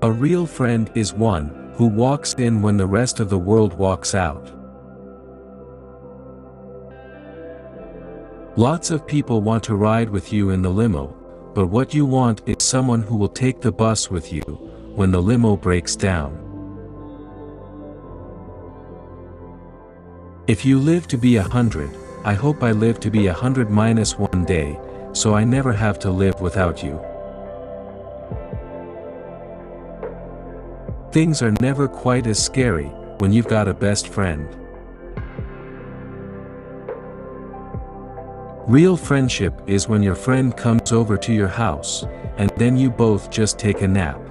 A real friend is one who walks in when the rest of the world walks out. Lots of people want to ride with you in the limo, but what you want is someone who will take the bus with you when the limo breaks down. If you live to be 100, I hope I live to be 100 minus one day, so I never have to live without you. Things are never quite as scary when you've got a best friend. Real friendship is when your friend comes over to your house, and then you both just take a nap.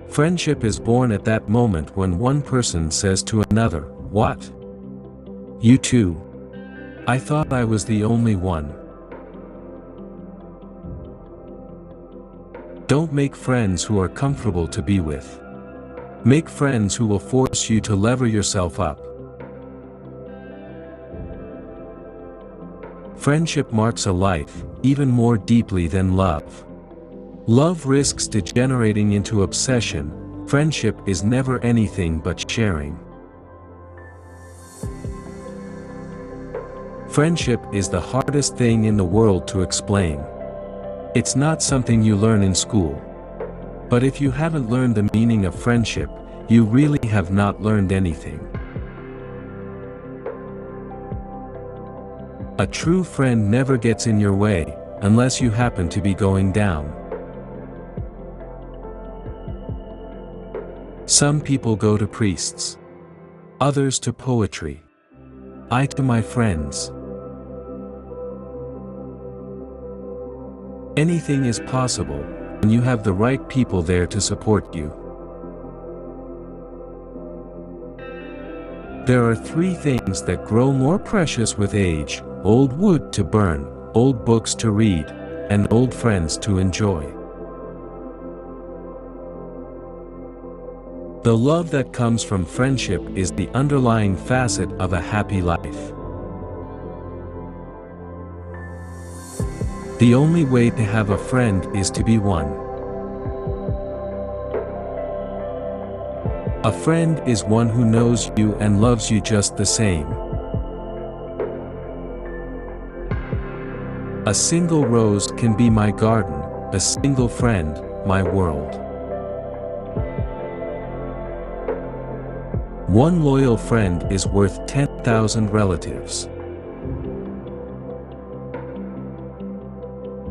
Friendship is born at that moment when one person says to another, "What? You too? I thought I was the only one." Don't make friends who are comfortable to be with. Make friends who will force you to lever yourself up. Friendship marks a life, even more deeply than love. Love risks degenerating into obsession. Friendship is never anything but sharing. Friendship is the hardest thing in the world to explain. It's not something you learn in school. But if you haven't learned the meaning of friendship, you really have not learned anything. A true friend never gets in your way, unless you happen to be going down. Some people go to priests. Others to poetry. I to my friends. Anything is possible when you have the right people there to support you. There are three things that grow more precious with age: old wood to burn, old books to read, and old friends to enjoy. The love that comes from friendship is the underlying facet of a happy life. The only way to have a friend is to be one. A friend is one who knows you and loves you just the same. A single rose can be my garden, a single friend, my world. One loyal friend is worth 10,000 relatives.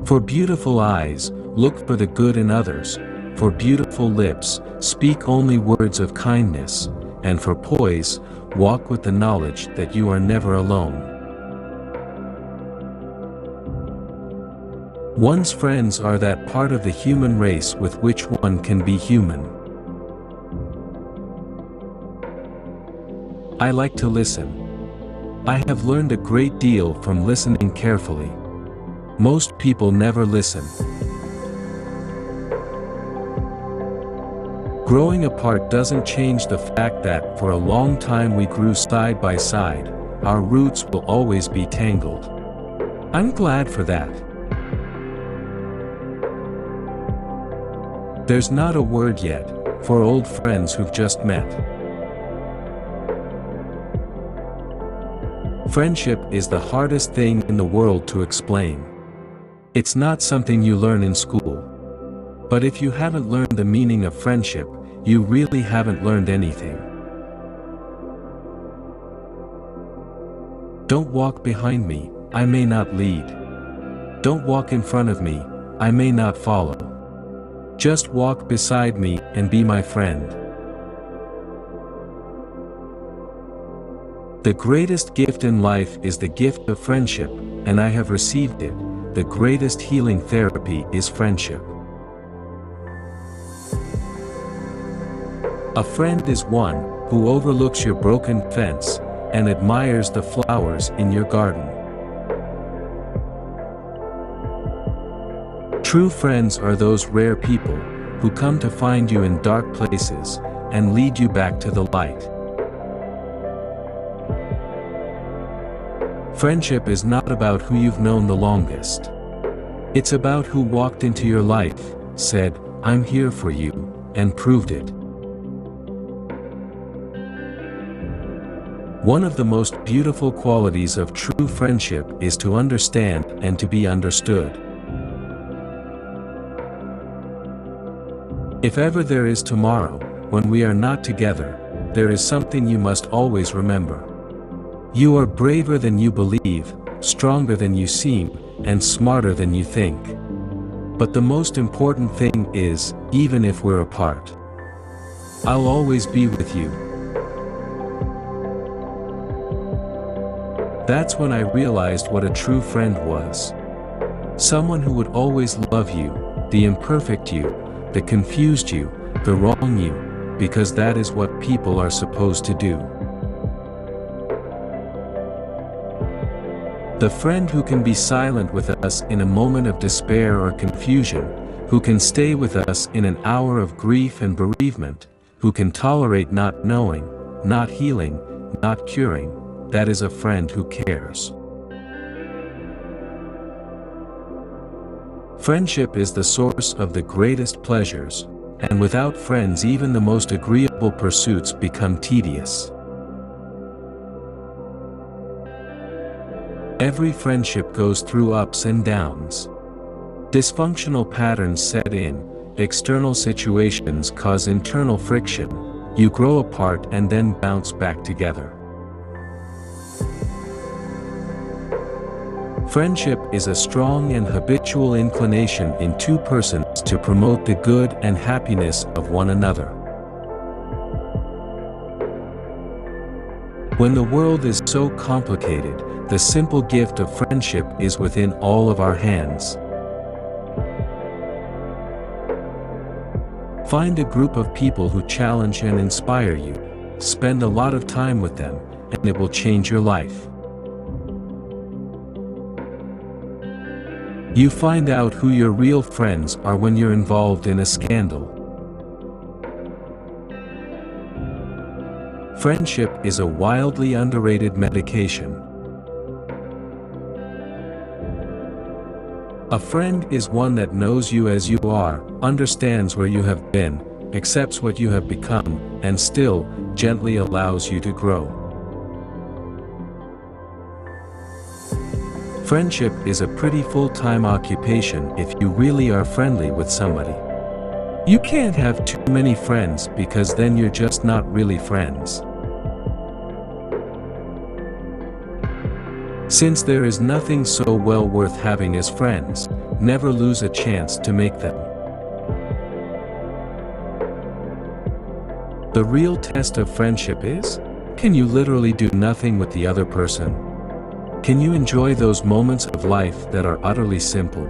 For beautiful eyes, look for the good in others. For beautiful lips, speak only words of kindness. And for poise, walk with the knowledge that you are never alone. One's friends are that part of the human race with which one can be human. I like to listen. I have learned a great deal from listening carefully. Most people never listen. Growing apart doesn't change the fact that for a long time we grew side by side. Our roots will always be tangled. I'm glad for that. There's not a word yet for old friends who've just met. Friendship is the hardest thing in the world to explain. It's not something you learn in school. But if you haven't learned the meaning of friendship, you really haven't learned anything. Don't walk behind me, I may not lead. Don't walk in front of me, I may not follow. Just walk beside me and be my friend. The greatest gift in life is the gift of friendship, and I have received it. The greatest healing therapy is friendship. A friend is one who overlooks your broken fence and admires the flowers in your garden. True friends are those rare people who come to find you in dark places and lead you back to the light. Friendship is not about who you've known the longest. It's about who walked into your life, said, "I'm here for you," and proved it. One of the most beautiful qualities of true friendship is to understand and to be understood. If ever there is tomorrow, when we are not together, there is something you must always remember. You are braver than you believe, stronger than you seem, and smarter than you think. But the most important thing is, even if we're apart, I'll always be with you. That's when I realized what a true friend was. Someone who would always love you, the imperfect you, the confused you, the wrong you, because that is what people are supposed to do. The friend who can be silent with us in a moment of despair or confusion, who can stay with us in an hour of grief and bereavement, who can tolerate not knowing, not healing, not curing, that is a friend who cares. Friendship is the source of the greatest pleasures, and without friends even the most agreeable pursuits become tedious. Every friendship goes through ups and downs. Dysfunctional patterns set in, external situations cause internal friction, you grow apart and then bounce back together. Friendship is a strong and habitual inclination in two persons to promote the good and happiness of one another. When the world is so complicated, the simple gift of friendship is within all of our hands. Find a group of people who challenge and inspire you, spend a lot of time with them, and it will change your life. You find out who your real friends are when you're involved in a scandal. Friendship is a wildly underrated medication. A friend is one that knows you as you are, understands where you have been, accepts what you have become, and still, gently allows you to grow. Friendship is a pretty full-time occupation if you really are friendly with somebody. You can't have too many friends because then you're just not really friends. Since there is nothing so well worth having as friends, never lose a chance to make them. The real test of friendship is, can you literally do nothing with the other person? Can you enjoy those moments of life that are utterly simple?